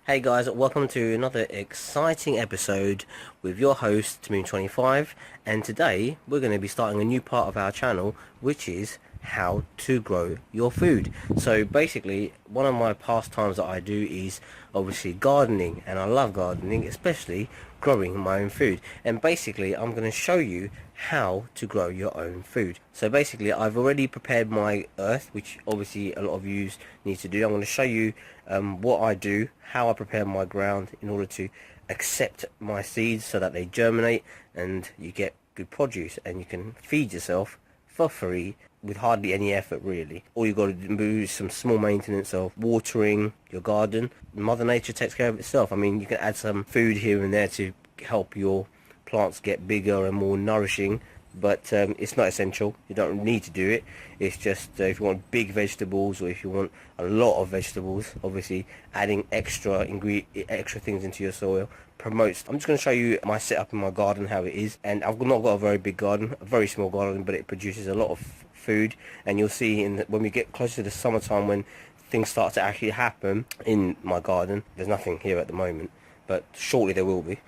Hey guys, welcome to another exciting episode with your host Tamym25, and today we're going to be starting a new part of our channel, which is how to grow your food. So basically, one of my pastimes that I do is obviously gardening, and I love gardening, especially growing my own food. And basically I'm going to show you how to grow your own food. So basically I've already prepared my earth, which obviously a lot of you need to do. I'm going to show you what I do, how I prepare my ground in order to accept my seeds so that they germinate and you get good produce and you can feed yourself for free with hardly any effort really. All you got to do is some small maintenance of watering your garden. Mother Nature takes care of itself. I mean, you can add some food here and there to help your plants get bigger and more nourishing, but it's not essential. You don't need to do it. It's just if you want big vegetables, or if you want a lot of vegetables, obviously adding extra things into your soil promotes. I'm just going to show you my setup in my garden, how it is. And I've not got a very big garden, a very small garden, but it produces a lot of food. And you'll see when we get closer to the summertime, when things start to actually happen in my garden. There's nothing here at the moment, but shortly there will be.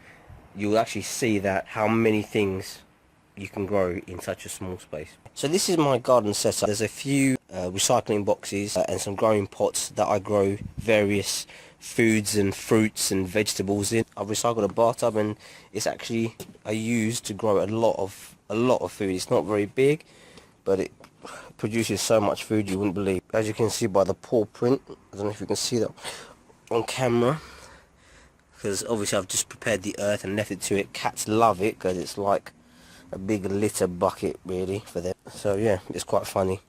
You'll actually see that how many things you can grow in such a small space. So this is my garden setup. There's a few recycling boxes and some growing pots that I grow various foods and fruits and vegetables in. I've recycled a bathtub, and it's actually I use to grow a lot of food. It's not very big, but it produces so much food you wouldn't believe. As you can see by the paw print, I don't know if you can see that on camera, because obviously I've just prepared the earth and left it to it. Cats love it because it's like a big litter bucket really for them. So yeah, it's quite funny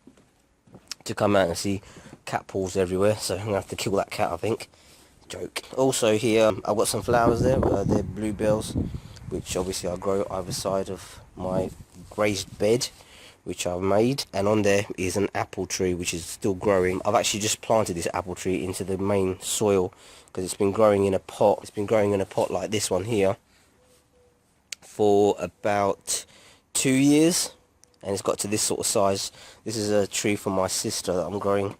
to come out and see cat paws everywhere, so I'm gonna have to kill that cat, I think. Joke. Also here I've got some flowers there. They're bluebells, which obviously I grow either side of my raised bed which I've made, and on there is an apple tree which is still growing. I've actually just planted this apple tree into the main soil because it's been growing in a pot. It's been growing in a pot like this one here for about 2 years, and it's got to this sort of size. This is a tree from my sister that I'm growing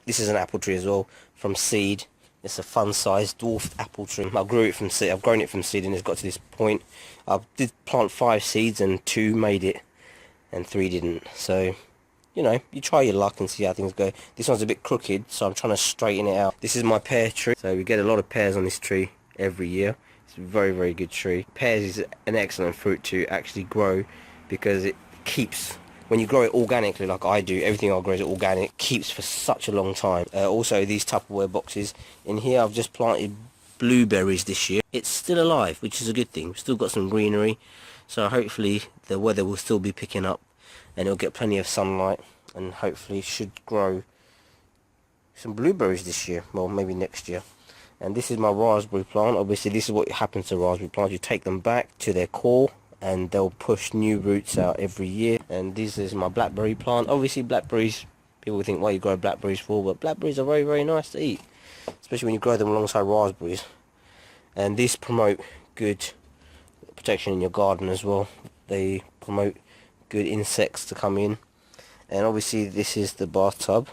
this is an apple tree as well, from seed. It's a fun-sized dwarfed apple tree. I grew it from seed. I've grown it from seed, and it's got to this point. I did plant 5 seeds, and 2 made it, and 3 didn't. So, you know, you try your luck and see how things go. This one's a bit crooked, so I'm trying to straighten it out. This is my pear tree. So we get a lot of pears on this tree every year. It's a very, very good tree. Pears is an excellent fruit to actually grow because it keeps, when you grow it organically like I do, everything I grow is organic, keeps for such a long time. Also these Tupperware boxes. In here I've just planted blueberries this year. It's still alive, which is a good thing. We've still got some greenery, so hopefully the weather will still be picking up and it'll get plenty of sunlight, and hopefully should grow some blueberries this year, well maybe next year. And this is my raspberry plant. Obviously this is what happens to raspberry plants. You take them back to their core and they'll push new roots out every year. And this is my blackberry plant. Obviously blackberries, people think why you grow blackberries for, but blackberries are very, very nice to eat, especially when you grow them alongside raspberries. And these promote good protection in your garden as well. They promote good insects to come in. And obviously this is the bathtub.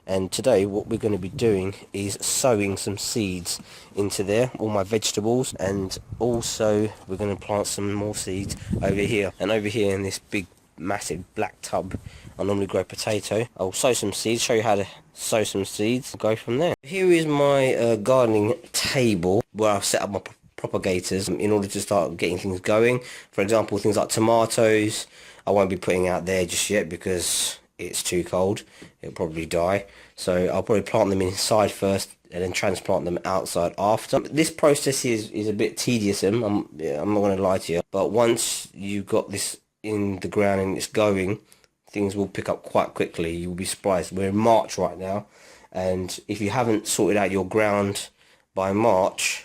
And today what we're going to be doing is sowing some seeds into there, all my vegetables, and also we're going to plant some more seeds over here. And over here in this big massive black tub I normally grow potato. I'll sow some seeds, show you how to sow some seeds, go from there. Here is my gardening table where I've set up my propagators in order to start getting things going. For example, things like tomatoes I won't be putting out there just yet because it's too cold. It'll probably die. So I'll probably plant them inside first and then transplant them outside after. This process is a bit tedious, I'm not going to lie to you. But once you've got this in the ground and it's going, things will pick up quite quickly. You'll be surprised. We're in March right now, and if you haven't sorted out your ground by March,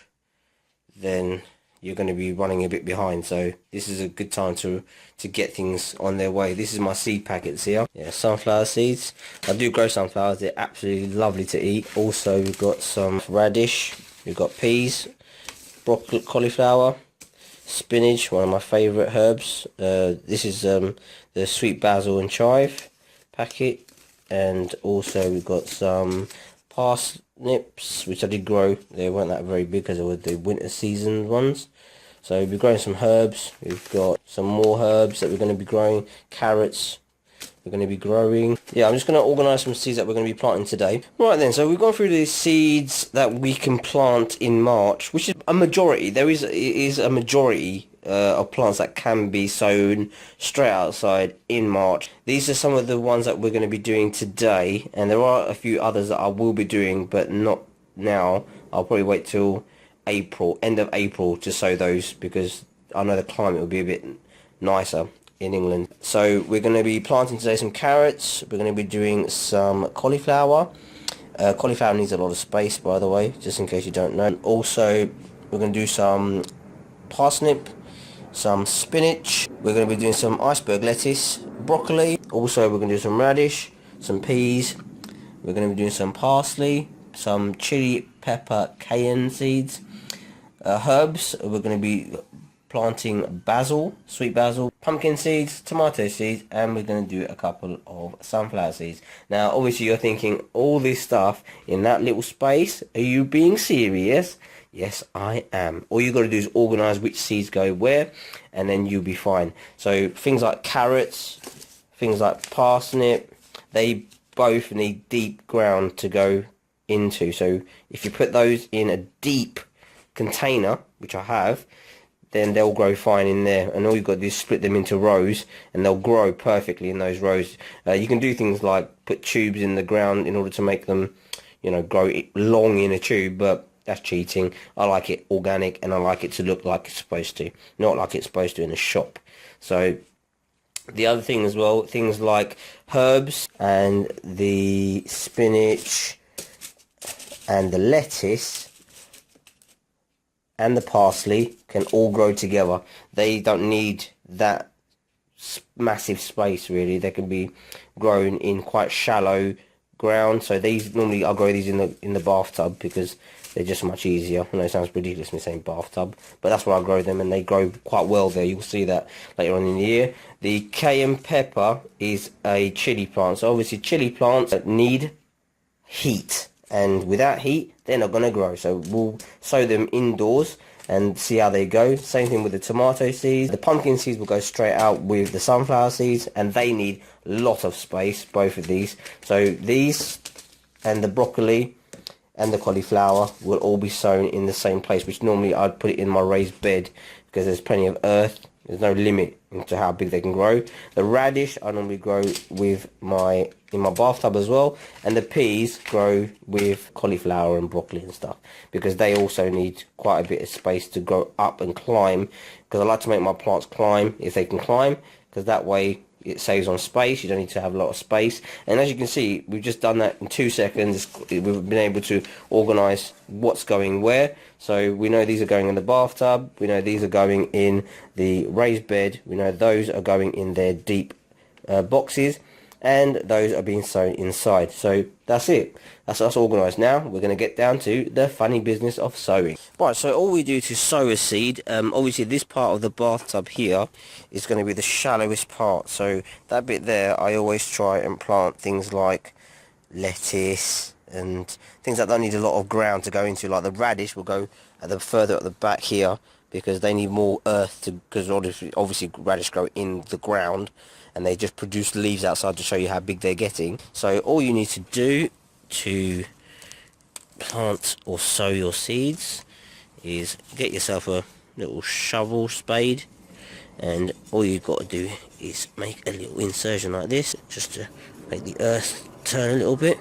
then you're going to be running a bit behind. So this is a good time to get things on their way. This is my seed packets here. Yeah, sunflower seeds. I do grow sunflowers. They're absolutely lovely to eat. Also we've got some radish, we've got peas, broccoli, cauliflower, spinach, one of my favourite herbs. This is the sweet basil and chive packet, and also we've got some parsnips, which I did grow. They weren't that very big because they were the winter season ones. So we'll be growing some herbs. We've got some more herbs that we're going to be growing. Carrots we're going to be growing. Yeah, I'm just going to organise some seeds that we're going to be planting today. Right then, so we've gone through the seeds that we can plant in March, which is a majority. There is a majority of plants that can be sown straight outside in March. These are some of the ones that we're going to be doing today, and there are a few others that I will be doing, but not now. I'll probably wait till April, end of April, to sow those, because I know the climate will be a bit nicer in England. So we're going to be planting today some carrots. We're going to be doing some cauliflower. Cauliflower needs a lot of space, by the way, just in case you don't know. Also, we're going to do some parsnip, some spinach. We're going to be doing some iceberg lettuce, broccoli. Also, we're going to do some radish, some peas. We're going to be doing some parsley, some chili pepper cayenne seeds, herbs. We're going to be planting basil, sweet basil, pumpkin seeds, tomato seeds, and we're going to do a couple of sunflower seeds. Now, obviously, you're thinking, all this stuff in that little space? Are you being serious? Yes, I am. All you got to do is organise which seeds go where, and then you'll be fine. So things like carrots, things like parsnip, they both need deep ground to go into. So if you put those in a deep container, which I have, then they'll grow fine in there, and all you've got to do is split them into rows, and they'll grow perfectly in those rows. You can do things like put tubes in the ground in order to make them, you know, grow long in a tube, but that's cheating. I like it organic, and I like it to look like it's supposed to, not like it's supposed to in a shop. So the other thing as well, things like herbs and the spinach and the lettuce and the parsley can all grow together. They don't need that massive space, really. They can be grown in quite shallow ground. So these, normally I'll grow these in the bathtub, because they're just much easier. I know it sounds ridiculous me saying bathtub, but that's where I grow them, and they grow quite well there. You'll see that later on in the year. The cayenne pepper is a chili plant. So obviously chili plants need heat, and without heat they're not going to grow. So we'll sow them indoors and see how they go. Same thing with the tomato seeds. The pumpkin seeds will go straight out with the sunflower seeds, and they need a lot of space, both of these. So these and the broccoli and the cauliflower will all be sown in the same place, which normally I'd put it in my raised bed, because there's plenty of earth. There's no limit into how big they can grow. The radish I normally grow with in my bathtub as well, and the peas grow with cauliflower and broccoli and stuff, because they also need quite a bit of space to grow up and climb, because I like to make my plants climb if they can climb, because that way it saves on space. You don't need to have a lot of space. And as you can see, we've just done that in 2 seconds. We've been able to organise what's going where. So we know these are going in the bathtub. We know these are going in the raised bed. We know those are going in their deep boxes. And those are being sown inside. So that's it. That's us organised. Now we're going to get down to the funny business of sowing. Right, so all we do to sow a seed, obviously this part of the bathtub here is going to be the shallowest part. So that bit there, I always try and plant things like lettuce and things that don't need a lot of ground to go into. Like the radish will go further at the back here, because they need more earth to, because obviously radish grow in the ground, and they just produce leaves outside to show you how big they're getting. So all you need to do to plant or sow your seeds is get yourself a little shovel spade, and all you've got to do is make a little insertion like this, just to make the earth turn a little bit.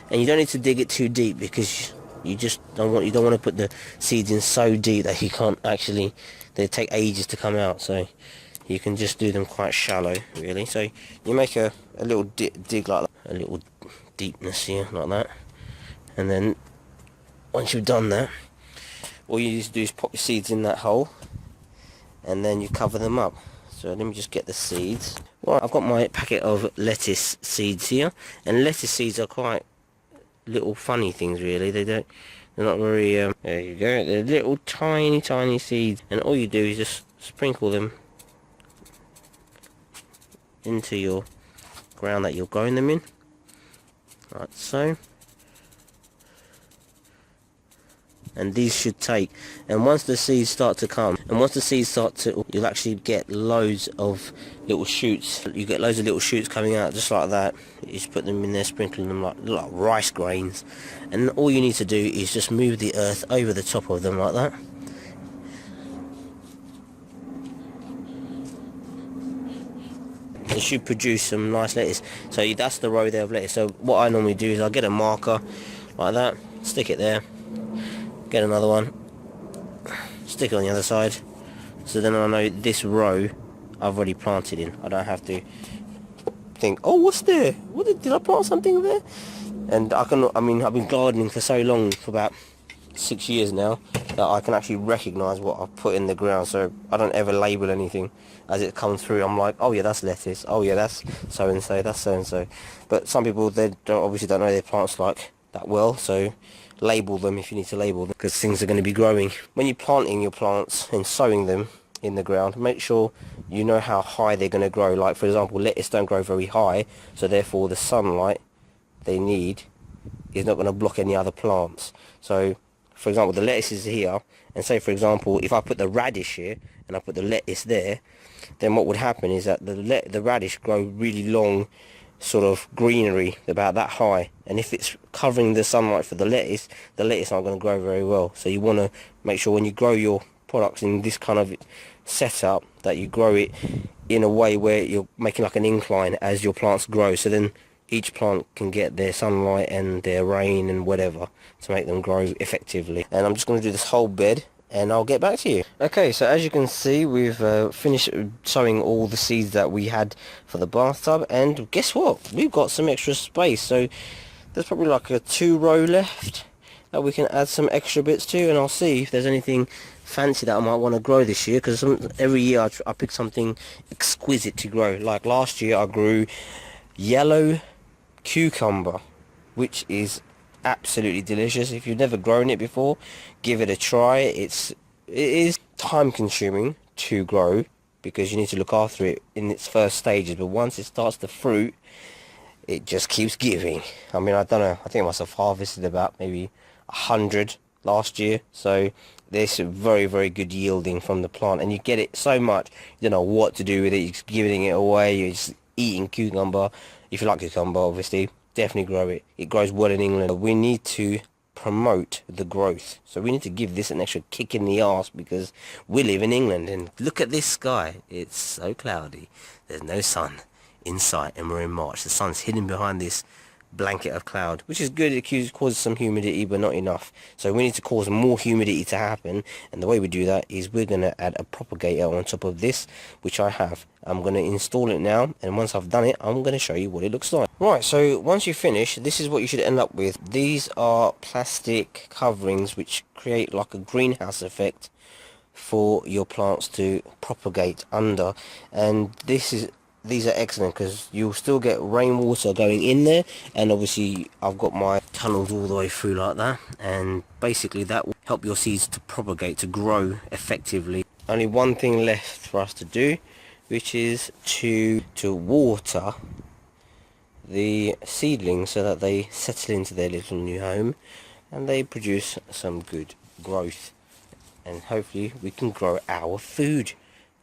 And you don't need to dig it too deep, because you don't want to put the seeds in so deep that you can't actually, they take ages to come out. So you can just do them quite shallow, really. So you make a little dig like that, a little deepness here like that, and then once you've done that, all you need to do is pop your seeds in that hole, and then you cover them up. So let me just get the seeds. Right, I've got my packet of lettuce seeds here, and lettuce seeds are quite little funny things, really. They're not very there you go, they're little tiny seeds, and all you do is just sprinkle them into your ground that you're growing them in, like so. and these should take, and once the seeds start to come, and once the seeds start to, you'll actually get loads of little shoots. You get loads of little shoots coming out just like that. You just put them in there, sprinkling them like rice grains, and all you need to do is just move the earth over the top of them like that. It should produce some nice lettuce. So that's the row there of lettuce. So what I normally do is I get a marker like that, stick it there, get another one, stick it on the other side, so then I know this row I've already planted in. I don't have to think, oh, what's there? What did I plant something there? And I've been gardening for so long, for about 6 years now, that I can actually recognise what I've put in the ground, so I don't ever label anything as it comes through. I'm like, oh yeah, that's lettuce, oh yeah, that's so and so, that's so and so. But some people, they obviously don't know their plants like that well, so label them if you need to label them, because things are going to be growing. When you're planting your plants and sowing them in the ground, make sure you know how high they're going to grow. Like for example, lettuce don't grow very high, so therefore the sunlight they need is not going to block any other plants. So for example, the lettuce is here, and say for example, if I put the radish here and I put the lettuce there, then what would happen is that the radish grow really long, sort of greenery about that high, and if it's covering the sunlight for the lettuce aren't going to grow very well. So you want to make sure when you grow your products in this kind of setup that you grow it in a way where you're making like an incline as your plants grow, so then each plant can get their sunlight and their rain and whatever to make them grow effectively. And I'm just going to do this whole bed and I'll get back to you. Okay, so as you can see, we've finished sowing all the seeds that we had for the bathtub, and guess what? We've got some extra space, so there's probably like a 2 row left that we can add some extra bits to, and I'll see if there's anything fancy that I might want to grow this year, because every year I pick something exquisite to grow. Like last year I grew yellow cucumber, which is absolutely delicious. If you've never grown it before, give it a try. It is time consuming to grow because you need to look after it in its first stages, but once it starts to fruit, it just keeps giving. I mean, I don't know, I think I must have harvested about maybe 100 last year, so there's very, very good yielding from the plant, and you get it so much you don't know what to do with it. You're just giving it away, you're just eating cucumber. If you like cucumber, obviously definitely grow it. It grows well in England. We need to promote the growth, so we need to give this an extra kick in the arse, because we live in England, and look at this sky. It's so cloudy, there's no sun in sight, and we're in March. The sun's hidden behind this blanket of cloud, which is good. It causes some humidity, but not enough, so we need to cause more humidity to happen, and the way we do that is we're going to add a propagator on top of this, which I have. I'm going to install it now, and once I've done it, I'm going to show you what it looks like. Right, so once you finish, this is what you should end up with. These are plastic coverings which create like a greenhouse effect for your plants to propagate under, and these are excellent because you'll still get rainwater going in there, and obviously I've got my tunnels all the way through like that, and basically that will help your seeds to propagate, to grow effectively. Only one thing left for us to do, which is to water the seedlings so that they settle into their little new home and they produce some good growth, and hopefully we can grow our food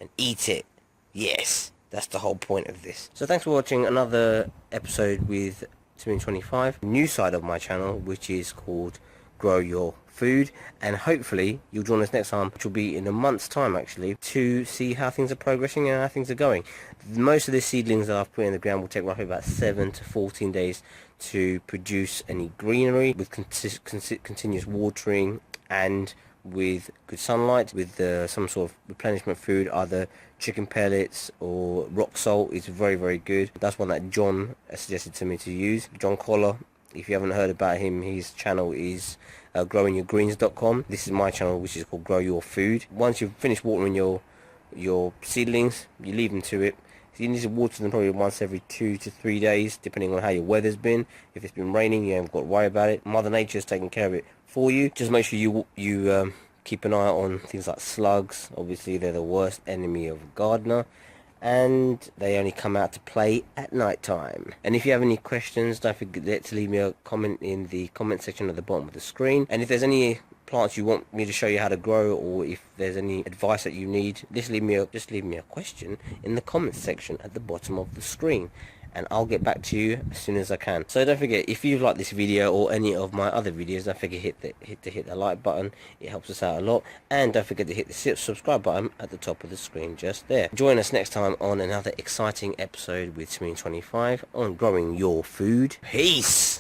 and eat it. Yes, that's the whole point of this. So thanks for watching another episode with Tamym25, new side of my channel, which is called Grow Your Food, and hopefully you'll join us next time, which will be in a month's time actually, to see how things are progressing and how things are going. Most of the seedlings that I've put in the ground will take roughly about 7 to 14 days to produce any greenery, with continuous watering and with good sunlight, with some sort of replenishment food, either chicken pellets or rock salt is very, very good. That's one that John suggested to me to use. John Collar, if you haven't heard about him, his channel is growingyourgreens.com. This is my channel, which is called Grow Your Food. Once you've finished watering your seedlings, you leave them to it. So you need to water them probably once every 2 to 3 days, depending on how your weather's been. If it's been raining, you haven't got to worry about it. Mother Nature's taking care of it for you. Just make sure you keep an eye on things like slugs. Obviously they're the worst enemy of a gardener, and they only come out to play at night time. And if you have any questions, don't forget to leave me a comment in the comment section at the bottom of the screen. And if there's any plants you want me to show you how to grow, or if there's any advice that you need, just leave me a question in the comments section at the bottom of the screen, and I'll get back to you as soon as I can. So don't forget, if you like this video or any of my other videos, don't forget hit the like button. It helps us out a lot. And don't forget to hit the subscribe button at the top of the screen just there. Join us next time on another exciting episode with Tamym25 on growing your food. Peace.